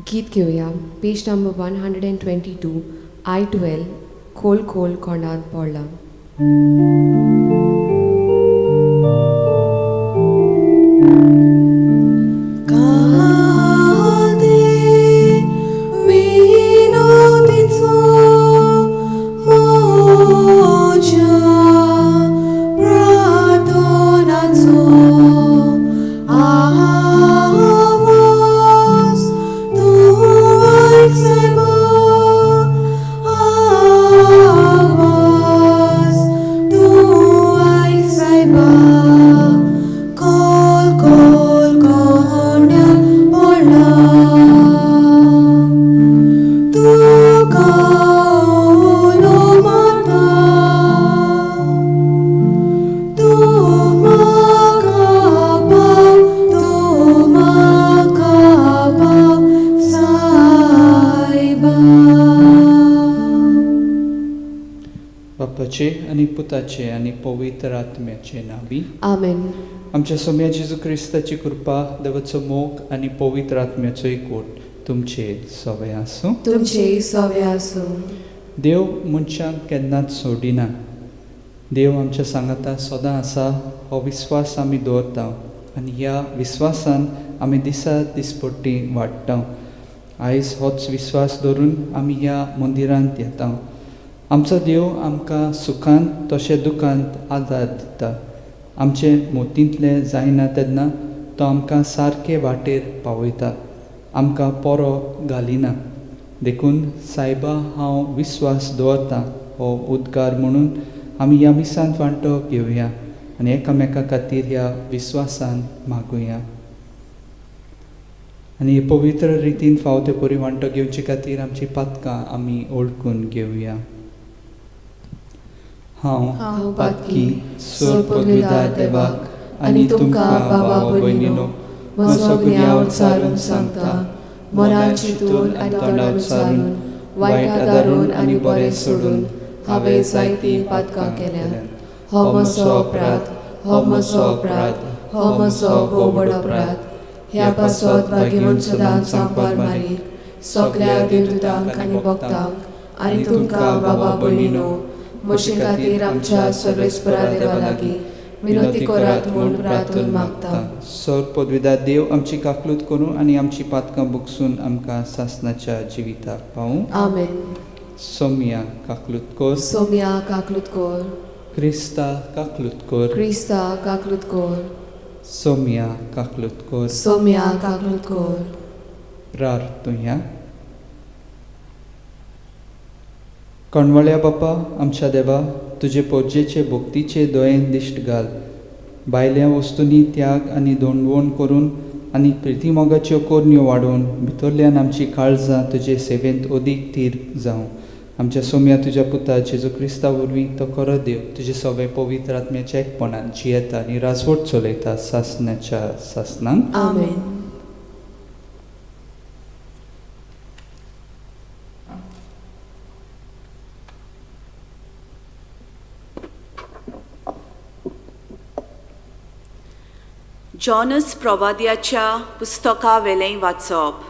गीत घेऊया page number 122 I12 खोल खोल कोणात पडला. आणि पुताचे आणि पवित्र आत्म्याचे नावी आमेन. आमच्या सोम्या जेजू क्रिस्ताची कृपा देवाचो मोग आणि पवित्र आत्म्याचो एकवट तुमचे सवय आसूं. तुमचे सवय आसूं. देव मनशांक केन्नाच सोडिना. देव आमच्या सांगाता सदां आसा हो विस्वास आमी दवरता आनी ह्या विस्वासान आमी दिसा दिसपट्टी वाडटा. आयज होच विस्वास धरून आमी ह्या मंदिरांत येता. आमचो देव आमकां सुखांत तशें दुखांत आदार दिता. आमचे मोतींतलें जायना तेन्ना तो आमकां सारके वाटेर पावयता. आमकां पोरो घालिना. देखून सायबा हांव विस्वास दवरतां हो उद्गार म्हणून आमी ह्या मिसांत वांटो घेवया आनी एकामेका खातीर ह्या विस्वासान मागुया. आनी पवित्र रितीन फावो ते परी वांटो घेवचे खातीर आमची पातकां आमी ओळखून घेवया. हांव पातकी सोपविदा देवाक आनी तुमकां बाबा भयणीनो म्हजो गुन्यांव उच्चारून सांगता. मनान चिंतून आनी तोंडान उच्चारून वायट आदारून आनी बरें सोडून हांवें जायतीं पातकां केल्यात. हो म्हजो अपराध, हो म्हजो अपराध, हो म्हजो भोव व्हड अपराध. ह्या पासत भाग्यवन सदांच सांबार मारीक सगळ्या देवदूतांक आनी भक्तांक आनी तुमकां बाबा भयणीनो म्हजे खातीर आमच्या सर्वेस्परा देवा लागीं विनंती करात म्हूण प्रार्थून मागता. सर पदवीदार देव आमची काकलूत करूं आनी आमची पातकां बुकसून आमकां सासणाच्या जिविताक पावूं. आमेन. सोम्या काकलूत कर. सोम्या काकलूत कर. क्रिस्ता काकलूत कर. क्रिस्ता काकलूत कर. सोम्या काकलूत कर. सोम्या काकलूत कर. प्रार्थुया. कणवळ्या बापा आमच्या देवा तुजे पोरजेचे भक्तीचे दोयेन दिश्ट घाल. भायल्या वस्तूंनी त्याग आनी दोंडवण करून आनी प्रिती मोगाच्यो कोरण्यो वाडोवन भितरल्यान आमची काळजां तुजे सेवेंत अदीक थीर जावं. आमच्या सोम्या तुज्या पुता जेजू क्रिस्ता वरवीं तो खरो देव तुजे सगळे पवित्र आत्म्याच्या एकपणान जियेता आनी राजवट चलयता सासणाच्या सासणांक. आमेन. जॉनस प्रवाद्याच्या पुस्तका वेलें वाचप.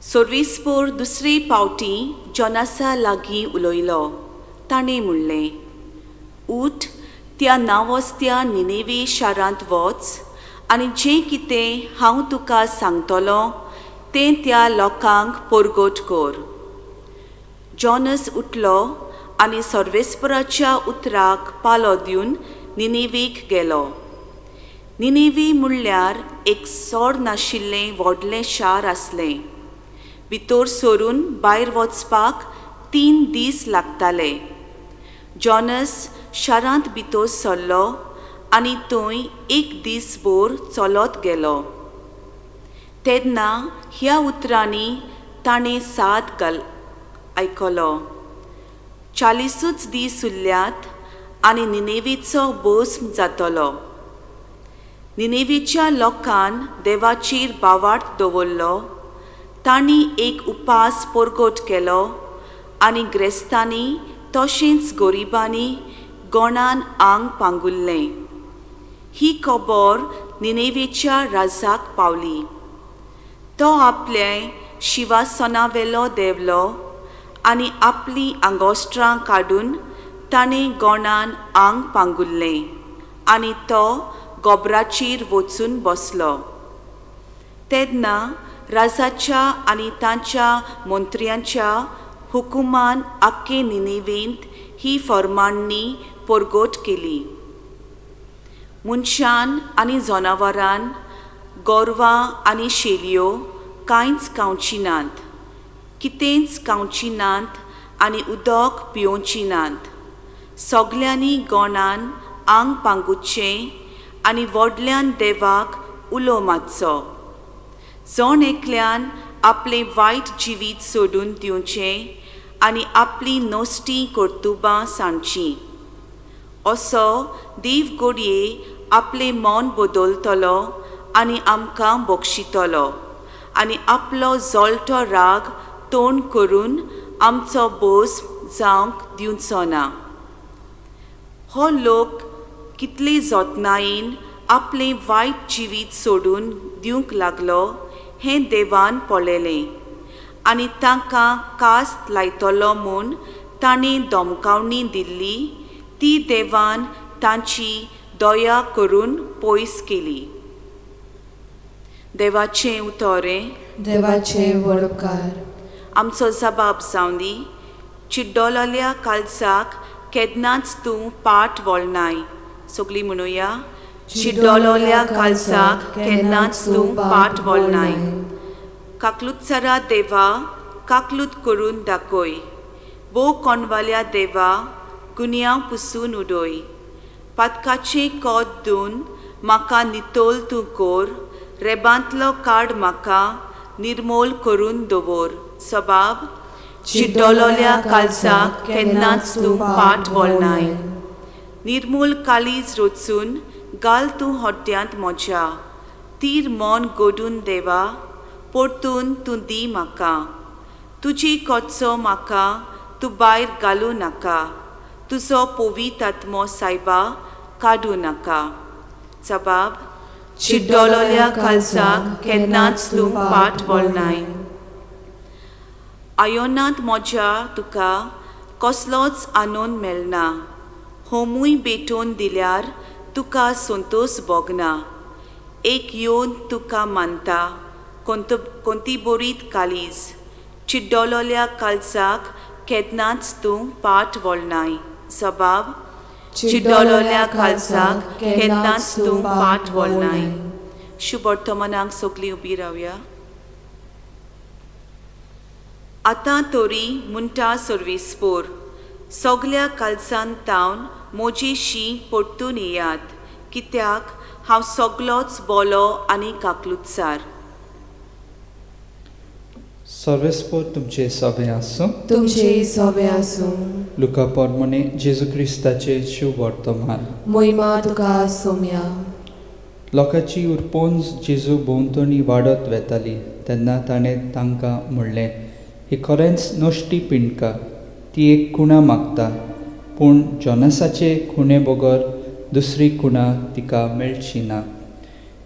सोर्विस्पोर दुसरी पावटी जॉनसा लागीं उलयलो. ताणें म्हणलें, उठ त्या नावस्त्या निनेवे शारांत वच आनी जें कितें हांव तुका सांगतलों तें त्या लोकांक परगट कर. जॉनस उठलो आनी सर्वेस्पराच्या उतराक पालो दिवन निनेवेक गेलो. निनेवी म्हणल्यार एक सोड नाशिल्लें व्हडलें शार आसलें. भितर सरून भायर वचपाक 3 दीस लागताले. जॉनस शारांत भितर सरलो आनी थंय 1 दीसभर चलत गेलो. तेन्ना ह्या उतरांनी ताणें साद आयकलो. 40 दीस उरल्यात आनी निनेवेचो भस्म जातलो. निनेवेच्या लोकान देवाचेर बावार्थ दवरलो. तांणी एक उपास परगट केलो आनी ग्रेस्तांनी तशेंच गरिबांनी गोणान आंग पांगुल्लें. ही खबर निनेवेच्या राजाक पावली. तो आपले शिवासनावेलो देवलो आनी आपली आंगोस्त्रां काडून ताणें गोंडान आंग पांगुल्लें आनी तो गोबराचेर वचून बसलो. तेन्ना राजाच्या आनी तांच्या मंत्र्यांच्या हुकुमान आख्खे निनेवेंत ही फर्मांणी परगट केली. मनशान आनी जनावरान, गोरवां आनी शेलयो कांयच खावची नात, कितेंच खावची नात आनी उदक पिवची नात. सगल्यांनी गोंडान आंग पांगुचें आनी व्हडल्यान देवाक उलो मारचो. जण एकल्यान आपलें वायट जिवीत सोडून दिवचें आनी आपली नश्टी कर्तुबां सांडचीं. असो देव घडये आपलें मन बदलतलो आनी आमकां बक्षितलो आनी आपलो जळटो राग तोंड करून आमचो बोस जावंक दिवचो ना. हो लोक कितले जतनायेन आपलें वायट जिवीत सोडून दिवंक लागलो हें देवान पळयलें आनी तांकां कास्त लायतलो म्हूण ताणें धमकावणी दिल्ली ती देवान तांची दया करून पयस केली. देवाचें उतोरें. देवाचे वडपकार. आमचो जबाब जावन दी. चिड्डोलोल्या काळजाक केन्नाच तूं पाट वळनाय. सगळीं म्हणुया. चिड्डोलोल्या काळजाक केन्नाच तूं पाट वळनाय. काकलुतसरा देवा काकलूत करून दाखय. भोव कोणवाल्या देवा गुन्यांव पुसून उडय. पातकाचें कोत धुवन म्हाका नितोल तूं कोर. रेबांतलो काड म्हाका निर्मोल करून दवर. सबाब. चिड्डोलोल्या काळजाक केन्नाच तूं पाट वळनाय. निर्मूल काळीज रचून घाल तूं हड्ड्यांत म्हज्या. तीर मन गोडून देवा परतून तूं दी म्हाका. तुजी कोचो म्हाका तूं भायर घालूं नाका. तुजो पवित्र आत्मो सायबा काडूं नाका. जबाब. चिड्डोलोल्या काळजाक केन्नाच तूं पाट वळनाय. आयोनांत म्हज्या तुका कसलोच आनंद मेळना. होमूय भेटोवन दिल्यार तुका संतोश भोगना. एक येवन तुका मानता कोणती बरीत काळीज. चिड्डोलोल्या काळजाक केन्नाच तूं पाट वळनाय. जबाब. चिड्डोलोल्या काळजाक केन्नाच तूं पाट वळनाय. शुभ वर्तमानाक सगळीं उबी रावया. आतां तरी म्हणटा सर्वेस्पोर. सगल्या काळजान तावन मोजेशी परतून येयात, कित्याक हांव सगलोच बोलो आनी काकलुतसार. सर्वेस्पोर तुमचे सवे आसूं. तुमचे सवे आसूं. लुका पोरमोने जेजू क्रिस्ताचे शुभ वर्तमान. मोहिमा तुका सोम्या. लोकांची उरपोंज जेजू भोंवतणी वाडत वेताली तेन्ना ताणें तांकां म्हणलें, ही खरेंच नश्टी पिणका. ती एक कुणा मागता, पूण जोनासाचे खुणे बगर दुसरी कुणा तिका मेळची ना.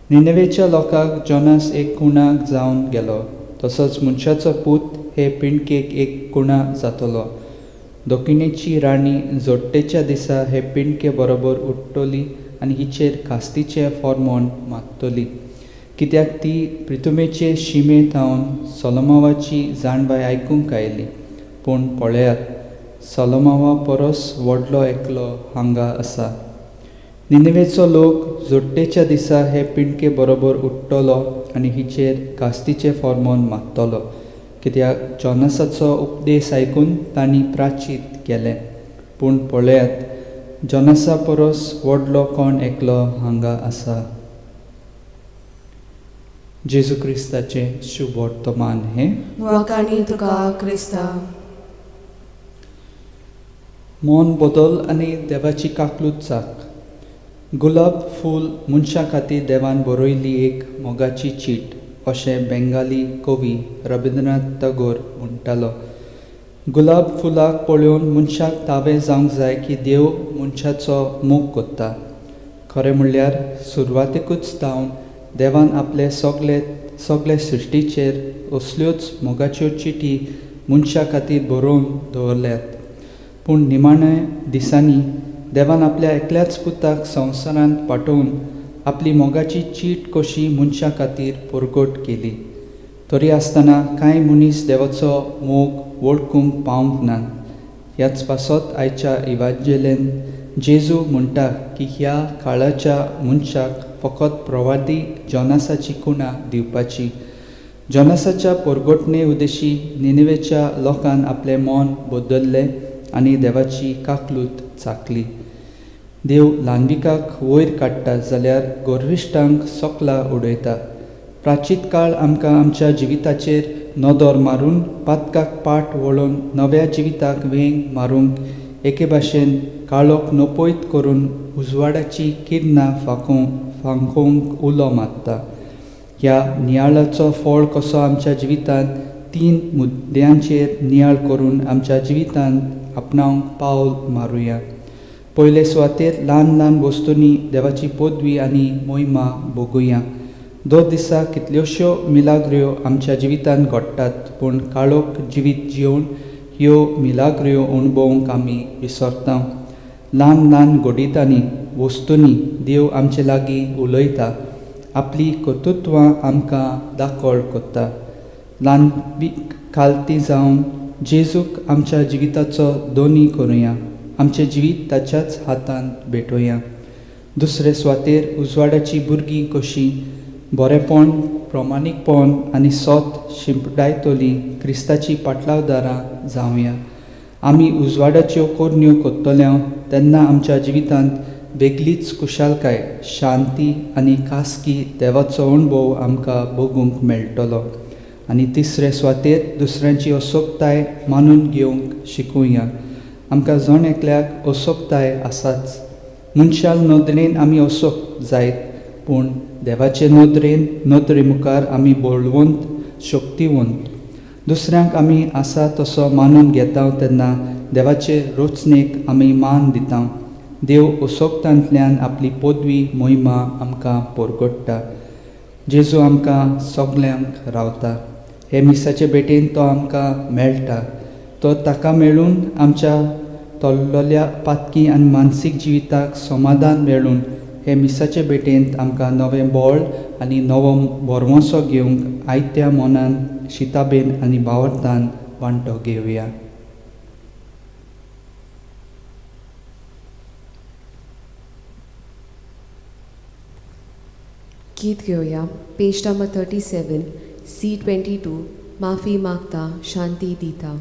निनेवेच्या लोकांक जोनास एक कुणाक जावन गेलो, तसोच मनशाचो पूत हे पिणकेक एक कुणा जातलो. दोखिणेची राणी जोडटेच्या दिसा हे पिणके बरोबर उठ्ठली आनी हिचेर कास्तीचे फॉर्मोन मागतली, कित्याक ती प्रितुमेचे शिमे थावन सोलोमावाची जाणबाय आयकूंक आयली. पूण पळयात, सोलोमावा परस व्हडलो एकलो हांगा आसा. निनेवेचो लोक जोडटेच्या दिसा हे पिणके बरोबर उठ्ठलो आनी हिचेर कास्तीचे फॉर्मोन मागतलो, कित्याक जोनासाचो उपदेश आयकून तांणी प्राचीत केलें. पूण पळयात, जोनासा परस व्हडलो कोण एकलो हांगा आसा. जेजू क्रिस्ताचे शुभ वर्तमान हे. वकाणी तुका क्रिस्ता. मन बदल आनी देवाची काकलूत जाक. गुलाब फूल मनशा खातीर देवान बरयली एक मोगाची चीट, अशें बेंगाली कवी रबिंद्रनाथ टागोर म्हणटालो. गुलाब फुलाक पळोवन मनशाक तावें जावंक जाय की देव मनशाचो मोग करता. खरें म्हणल्यार सुरवातेकूच तावन देवान आपले सगळे सृश्टीचेर असल्योच मोगाच्यो चिटी मनशा खातीर बरोवन दवरल्यात. पूण निमाणे दिसांनी देवान आपल्या एकल्याच पुताक संवसारांत पाठोवन आपली मोगाची चीट कशी मनशा खातीर परगट केली. तरी आसतना कांय मनीस देवाचो मोग वळखूंक पावंक ना. ह्याच पासत आयच्या इवांजेलीन जेजू म्हणटा की ह्या काळाच्या मनशाक फकत प्रवादी जोनासाची खुणा दिवपाची. जोनासाच्या परगटणे उदेशी निनेवेच्या लोकान आपलें मन बदल्लें आनी देवाची काकलूत चाकली. देव ल्हानविकाक वयर काडटा जाल्यार गोरविश्टांक सोकला उडयता. प्राचीत काळ आमकां आमच्या जिविताचेर नदर मारून पातकाक पाट वळोवन नव्या जिविताक वेंग मारूंक एके भाशेन काळोख नपयत करून उजवाडाची किरणां फांकोवंक उलो मारता. ह्या नियाळाचो फळ कसो आमच्या जिवितांत 3 मुद्द्यांचेर नियाळ करून आमच्या जिवितांत आपणावंक पावल मारुया. पयले सुवातेर ल्हान ल्हान वस्तूंनी देवाची पदवी आनी मोहिमा भोगुया. 2 दिसा कितल्योश्यो मिलाग्र्यो आमच्या जिवितांत घडटात, पूण काळोख जिवीत जिवन ह्यो मिलाग्र्यो अणभवूंक आमी विसरता. ल्हान ल्हान घडीतांनी वस्तूंनी देव आमचे लागीं उलयता, आपली कर्तृत्वां आमकां दाखोळ करता. ल्हानवीक खालती जावन जेजूक आमच्या जिविताचो दोनी करुया. आमचें जिवीत ताच्याच हातांत भेटोया. दुसरे सुवातेर उजवाडाची भुरगीं कशीं बरेपण, प्रमाणीकपण आनी सोत शिंपडायतली क्रिस्ताची पाटलावदारां जावया. आमी उजवाडाच्यो कोरण्यो कोत्तल्यो तेन्ना आमच्या जिवितांत वेगळीच कुशालकाय, शांती आनी खासगी देवाचो अणभव आमकां भोगूंक मेळटलो. आनी तिसरे सुवातेर दुसऱ्यांची असोकताय मानून घेवंक शिकुया. आमकां जण एकल्याक असोकताय आसाच. मनशाल नदरेन आमी असोक जायत, पूण देवाचे नदरे मुखार आमी बळवंत, शक्तिवंत. दुसऱ्यांक आमी आसा तसो मानून घेता तेन्ना देवाचे रचनेक आमी मान दिता. देव असोकतांतल्यान आपली पदवी मोहिमा आमकां परगट्टा. जेजू आमकां सगल्यांक रावता. हे मिसाचे भेटेन तो आमकां मेळटा. तो ताका मेळून आमच्या तोल्लोल्या पातकी आनी मानसीक जिविताक समाधान मेळून हे मिसाचे भेटेंत आमकां नवें बळ आनी नवो बोरमोसो घेवंक आयत्या मनान शिताबेन आनी भावार्थान वांटो घेवया. गीत घेवया. पेज नंबर 37, C22, माफी मागता शांती दिता.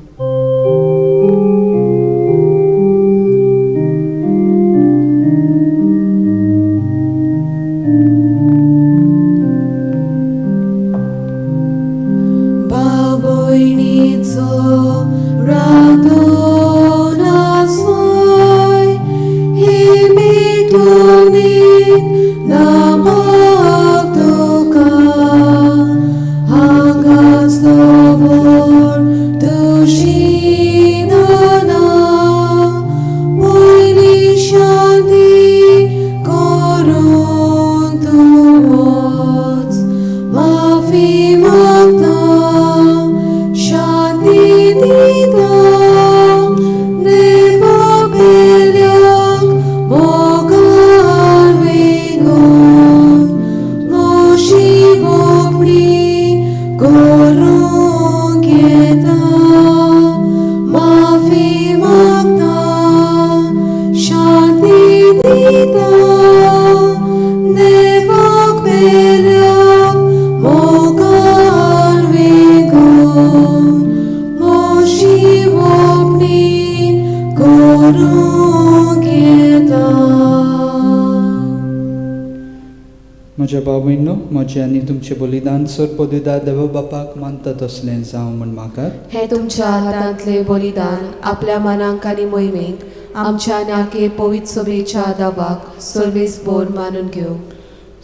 म्हज्या बाबूंनो, म्हजें आनी तुमचें बलिदान सरपदुदा देव बापाक मानता तसलें जावं म्हण म्हाका. हे तुमच्या हातांतले बलिदान आपल्या मनांक आनी मोहिमेक आमच्या नाके पवित्र सभेच्या दाबाक सर्वेस्पर मानून घेवं.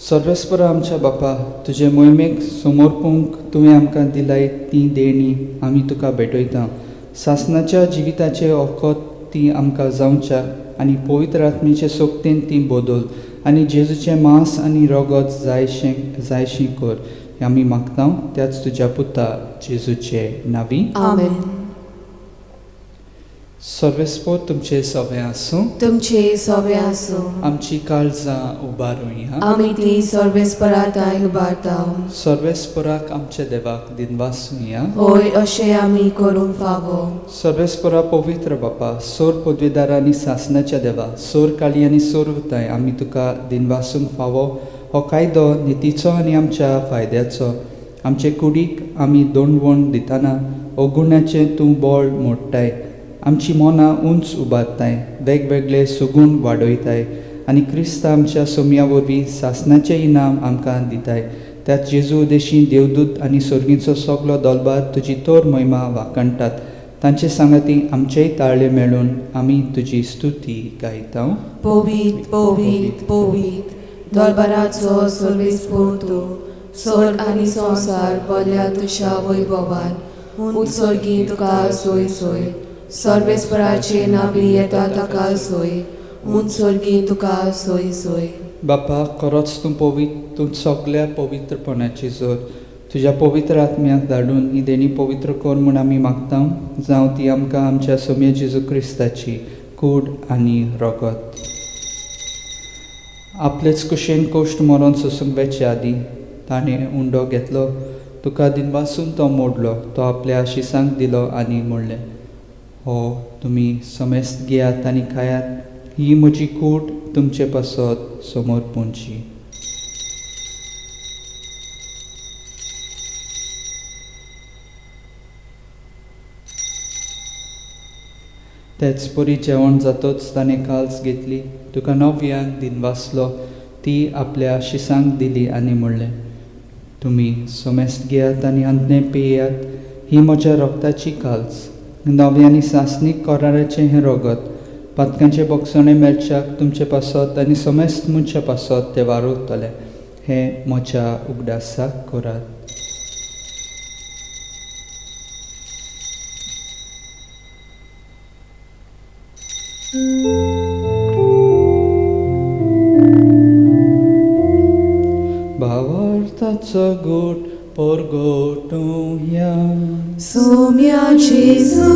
सर्वेस्पर आमच्या बापा, तुजे मोहिमेक समर्पूंक तुवें आमकां दिलाय ती देणी आमी तुका भेटयता. सासणाच्या जिविताचे वखद ती आमकां जावच्या आनी पवित्र आत्मेचे सोबतेन ती बदल आनी जेजूचें मांस आनी रगत जायशीं कर हें आमी मागता त्याच तुज्या पुता जेजूचे नांवी. आमेन. सर्वेस्पोर तुमचे सवे आसूं. तुमचे सवे आसूं. आमची काळजां उबारुया. आमी ती सर्वेस्पराताय उबारता. सर्वेस्पराक आमच्या देवाक दिनवासुया. होय अशें आमी करूंक फावो. सर्वेस्परा पवित्र बापा, सोर पदवीदार आनी सासणाच्या देवा, सोर काळी आनी सोर वताय आमी तुका दिनवासूंक फावो हो कायदो नितीचो आनी आमच्या फायद्याचो. आमचे कुडीक आमी दोंडवण दितना अवगुणाचें तूं बोळ मोडटाय. आमची मोना उंच उबारताय, वेगवेगळे सुगूण वाडयताय आनी क्रिस्त आमच्या सोम्या वरवीं सासणाचें इनाम आमकां दिताय. त्यात जेजू उदेशी देवदूत आनी सर्गीचो सगलो दोलबार तुजी तोर महिमा वाकणटात. तांचे सांगाती आमचेय ताळ्ळे मेळून आमी तुजी स्तुती गायता. पोवीत पोवीत पोवीत दोलबाराचो सर्वेस्पोर तूं, स्वर्ग आनी संवसार भरल्या तुज्या वैभवान उत्सर्गी तुका सोय सोय. सर्वेस्पराचे नांवी येता ताका सोय, उत्सर्गी तुका सोय सोय. बापा खरोच तूं सगल्या पवित्रपणाची जोर तुज्या पवित्र आत्म्याक धाडून ही देणी पवित्र कर म्हूण आमी मागता. जावं ती आमकां आमच्या सोम्या जेजू क्रिस्ताची कूड आनी रगत. आपलेच कुशेन कोश्ट मरोन सोसूंक वेचे आदी ताणें उंडो घेतलो, तुका दिनवासून तो मोडलो, तो आपल्या शिसांक दिलो आनी म्हणलें, हो तुमी समेस्त घेयात आनी खायात, ही म्हजी कूड तुमचे पासत समोर पोंची. तेच परी जेवण जातोच ताणें काल्स घेतली, तुका नव्यान दिनवासलो, ती आपल्या शिसांक दिली आनी म्हणलें, तुमी समेस्त घेयात आनी अंतने पेयात, ही म्हज्या रोगताची काल्स, नव्यानी सासणीक कराराचें हें रगत, पातकांचे बोगसणे मेळच्याक तुमचे पासत आनी समेस्त मनशा पासत ते वारोवतले. हें म्हज्या उगडासाक करात. भावार्थाचो गोट परगोटुया. सोम्या जेजू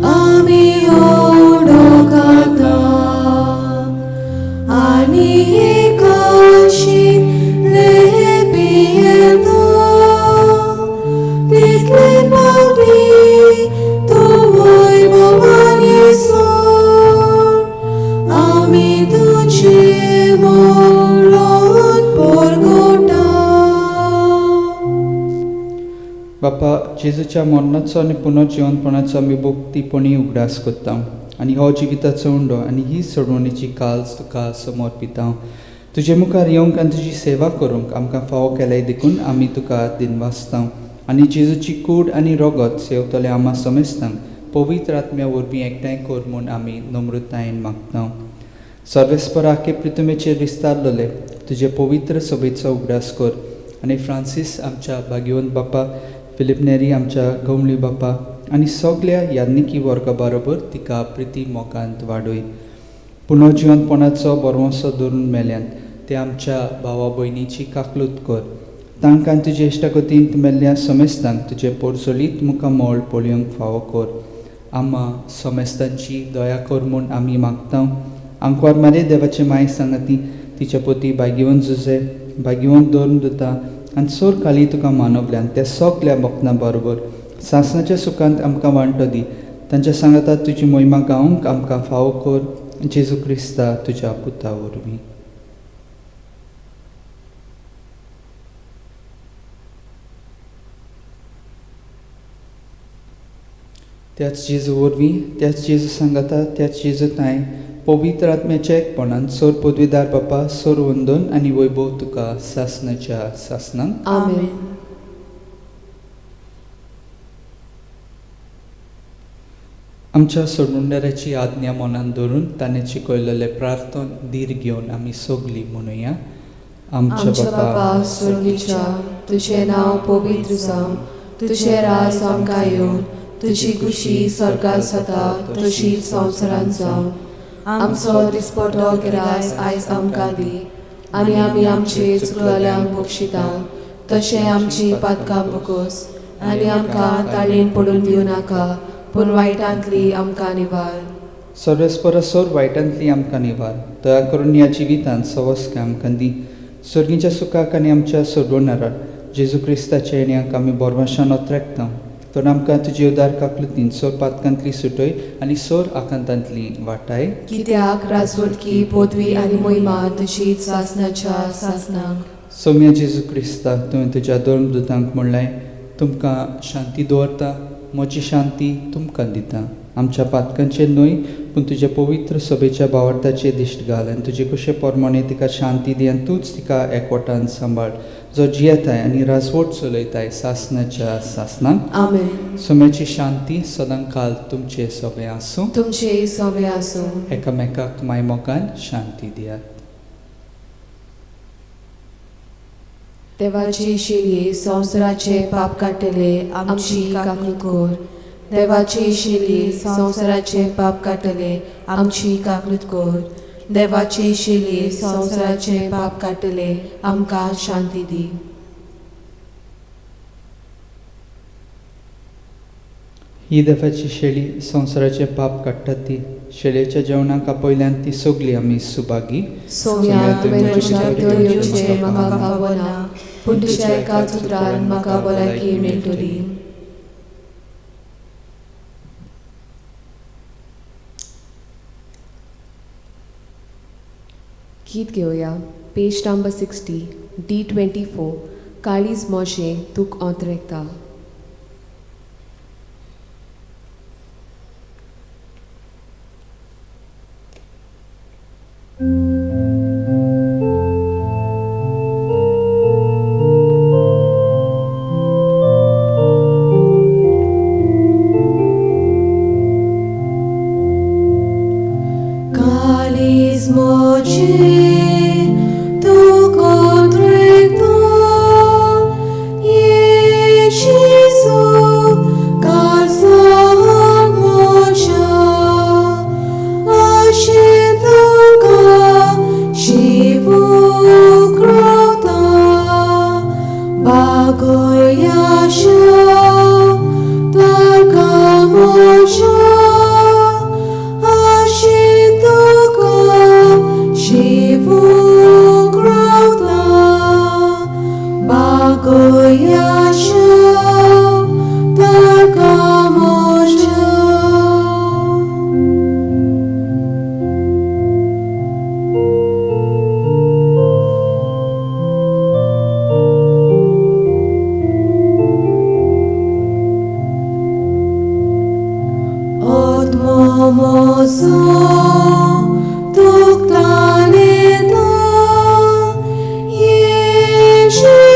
आमी ओडो घालता आनी एकाशी लेपी येता. तितले पावटी तूं वैभवान येसोर, आमी तुजे मोलोन परगोटा. बापा जेजूच्या मरणाचो आनी पुनर्जीवनपणाचो आमी भोक्तीपणी उगडास करता आनी हो जिविताचो उंडो आनी ही सोडवणेची काल्स तुका समर्पिता. तुजे मुखार येवंक आनी तुजी सेवा करूंक आमकां फावो केल्याय देखून आमी तुका दिनवासता आनी जेजूची कूड आनी रगत सेवतले आमा समेस्तांक पवित्र आत्म्या वरवीं एकठांय कर म्हूण आमी नम्रतायेन मागता. सर्वेस्पर आखे पृथ्वीचेर विस्तारलोले तुजे पवित्र सभेचो उगडास कर आनी फ्रांसीस आमच्या भाग्यवंत बापा, फिलिप नेरी आमच्या गवळी बापा आनी सगळ्या याज्ञिकी वर्गा बरोबर तिका प्रिती मोगांत वाडय. पुनर्जीवनपणाचो बरवंसो धरून मेल्यान ते आमच्या भावा भयणीची काकलूत कर. तांकां तुजे इश्टागतींत मेल्ल्या समेस्तांक तुजे पोरसोलीत मुखार मोळ पळोवंक फावो कर. आम्हा समेस्तांची दया कर म्हूण आमी मागता. आंकवार मारे देवाचे माय सांगाती तिच्या पोती भाग्यवंत जुजे, भाग्यवंत धरून दिता आनी सोर काली तुका मानवल्यान त्या सगल्या भक्तां बरोबर सासणाच्या सुखांत आमकां वांटो दी. तांच्या सांगातात तुजी महिमा गावंक आमकां फावो कर. जेजू क्रिस्ता तुज्या पुता वरवीं. त्याच जेजू वरवीं, त्याच जेजू सांगाता, त्याच जेजू ताय पवित्र आत्म्याच्या एकपणान सोर पदवीदार बापा, सोर वंदन आनी वैभव तुका सासणाच्या सासणांक. आमेन. आमच्या सोडमुंडाऱ्याची आज्ञा मनान धरून ताणें शिकयलेले प्रार्थन धीर घेवन आमी सगळीं म्हणुया. आमच्या बापा स्वर्गीच्या, तुझें नांव पवित्र जावं, तुझें राज आमकां येवं, तुजी कुशी स्वर्गांत जाता तशीच संवसारांत जावं. आमचो दिसपटो गिरायस आयज आमकां दी, आनी आमी आमचे चुकलोल्यांक बक्षिता, तशें आमची पातकां बकोस, आनी आमकां ताळीन पडून दिवं नाका, पूण वायटांतली आमकां निवार. सर्वेस्परसोर वायटांतली आमकां निवार, दया करून ह्या जिवितांत सवस्का आमकां दी. सर्गीच्या सुखाक आनी आमच्या सोडवणारा जेजू क्रिस्ताच्या येण्याक आमी बोरवंशान ओतरेकता. तर आमकां तुजी उदार काकलुतीन सोर पातकांतली सुटय आनी सोर आकांतांतली वाटाय. कित्याक राजवटकी पदवी आनी मोहिमा तशीच सासनाच्या सासनाक. सौम्य जेजू क्रिस्ता, तुवें तुज्या दोन दुतांक म्हणलें, तुमकां शांती दवरता, म्हजी शांती तुमकां दिता. आमच्या पातकांचेर न्हय, पूण तुज्या पवित्र सभेच्या भावार्थाचेर दिश्ट घाल आनी तुजे कशे पोरमोणे तिका शांती दी आनी तूंच तिका एकवटान सांबाळ, जो जियेताय आनी राजवट चलयताय सासनाच्या सासनाक. आमेन. सौम्याची शांती सदां काल तुमचे सोबे आसूं. तुमचे सवे आसूं. एकामेकाक मायमोगान शांती दियात. देवाचे शिलये संवसाराचे पाप काडटले आमची काकूट कोर. देवाचे शिलये संवसाराचे पाप काडटले आमची काकूट कोर. देवाचे शिलये संवसाराचे पाप काडटले आमकां शांती दी. ही देवाची शेळी संवसाराचे पाप काडटा ती. शेळयेच्या जेवणाक पयल्यान ती सोगली आमी सुभागी. सोम्या तुवें म्हज्या येवचे म्हाका फावना, पूण तुज्या एका उतरान म्हाका भलायकी मेळटली. गीत घेवया. Page number 60, D24. काळीज मोशे तुक ओंतरेकता. Kalis moche tu contrecto, Yesu calza mocha, ashetuka shivu krota, bagoyasha taka mocha. Shivu grota bagoyasha takamosha. Otmomoso tuktaneta, Yesu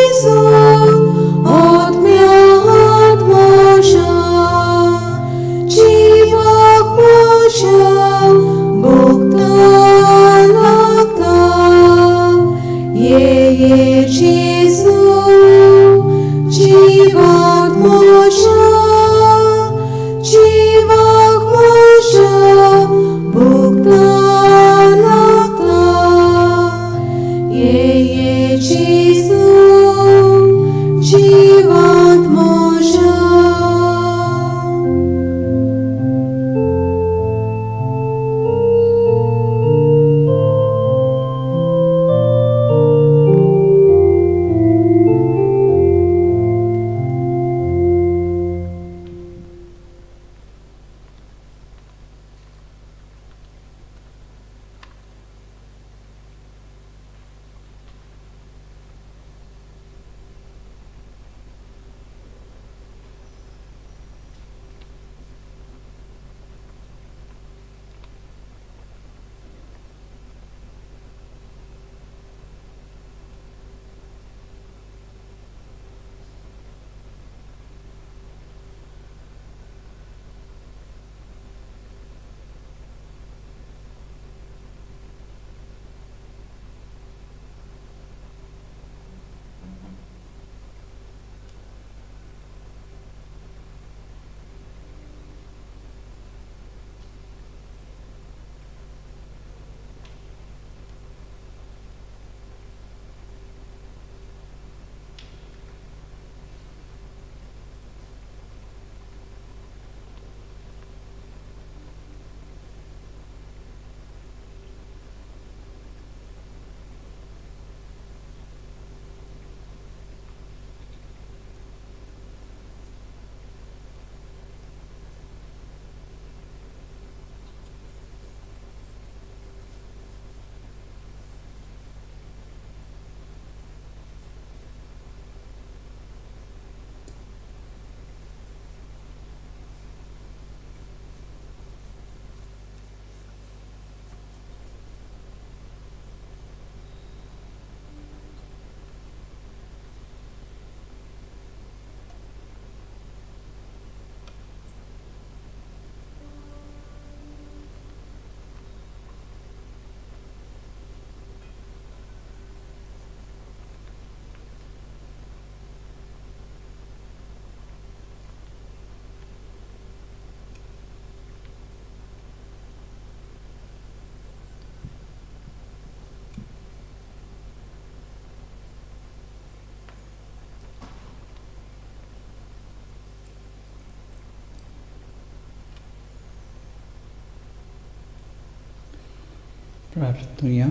प्रार्थूया.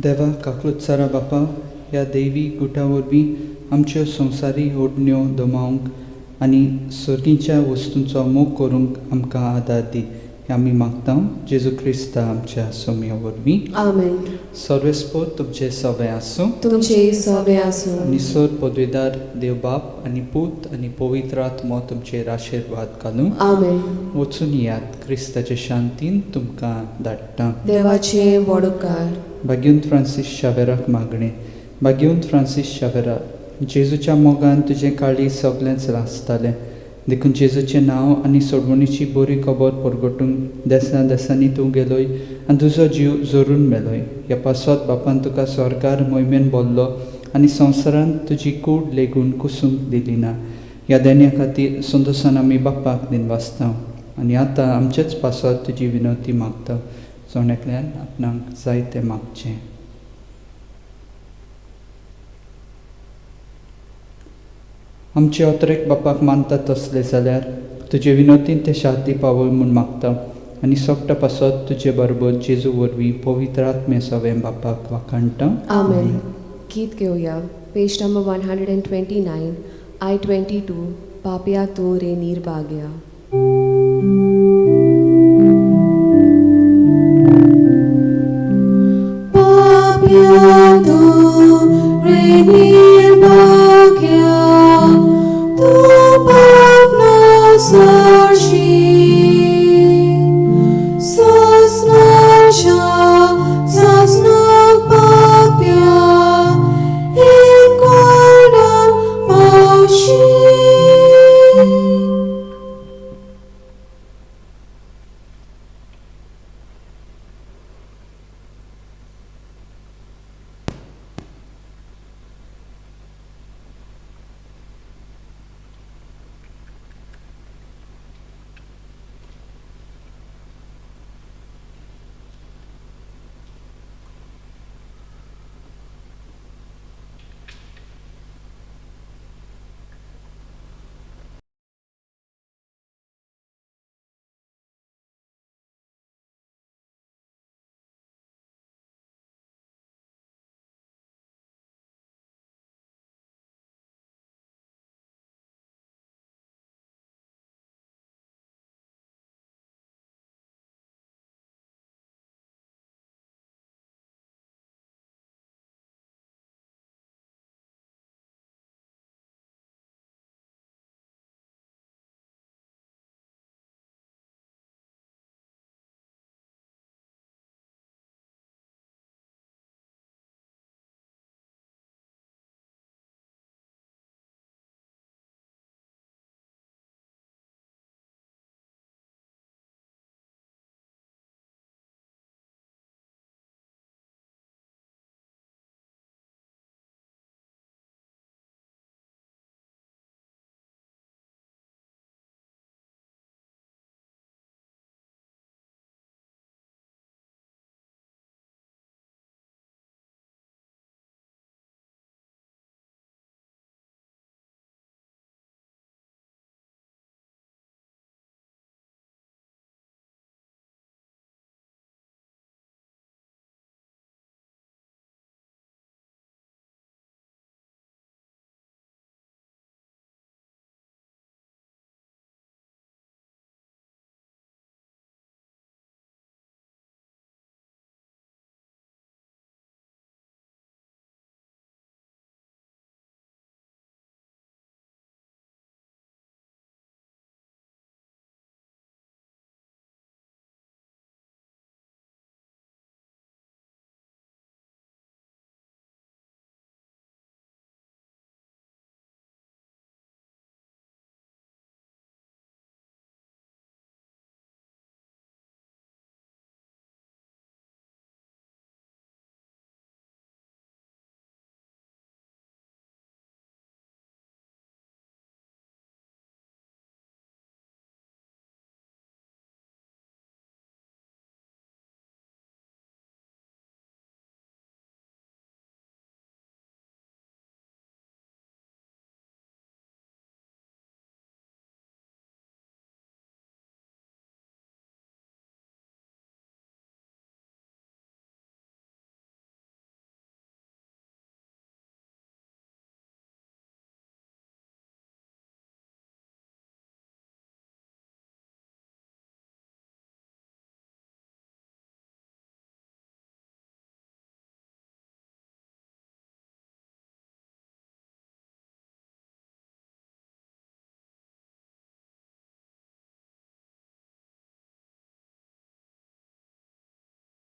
देवा काकलुतसारा बापा, ह्या दैवी गुटा वरवीं आमच्यो संवसारी ओडण्यो दमावंक आनी सर्गीच्या वस्तूंचो मोग करूंक आमकां आदार दी. हें आमी मागता जेजू क्रिस्ता आमच्या सोम्या वरवीं. आमेन. सर्वेस्पोर तुमचे सवे आसूं. तुमचे सवे आसूं. आनी सर पदवीदार देव बाप आनी पूत आनी पवित्र आत्मो तुमचेर आशिर्वाद घालूं. आमेन. वचून यात क्रिस्ताचे शांतीन तुमकां धाडटा. देवाचे वडकार. भाग्यवंत फ्रांसीस शावेराक मागणें. भाग्यवंत फ्रांसीस शावेरा, जेजूच्या मोगान तुजें काळी सगळेंच लासतालें. देखून जेजूचें नांव आनी सोडवणीची बरी खबर परगटूंक देसा देसांनी तूं गेलोय आनी तुजो जीव जोरून मेलोय. ह्या पासत बापान तुका स्वर्गार मोहिमेन बोल्लो आनी संवसारांत तुजी कूड लेगून कुसूंक दिली ना. ह्या देण्या खातीर संतोसान आमी बापाक दिनवासता आनी आतां आमचेच पासत तुजी विनवती मागता. सोण्यातल्यान आपणाक जाय तें मागचें. आमचे अत्रेक बापाक मानतात तसले जाल्यार तुजे विनोतीन ते शांती पावय म्हूण मागता आनी सोगटा पासत तुजे बरोबर जेजू वरवीं पवित्र आत्मे सवें बापाक वाखाणटा. आमेन. गीत घेवया. Page number 129. I-22 पापया तो रे निर्भाग्या. पापया तो रे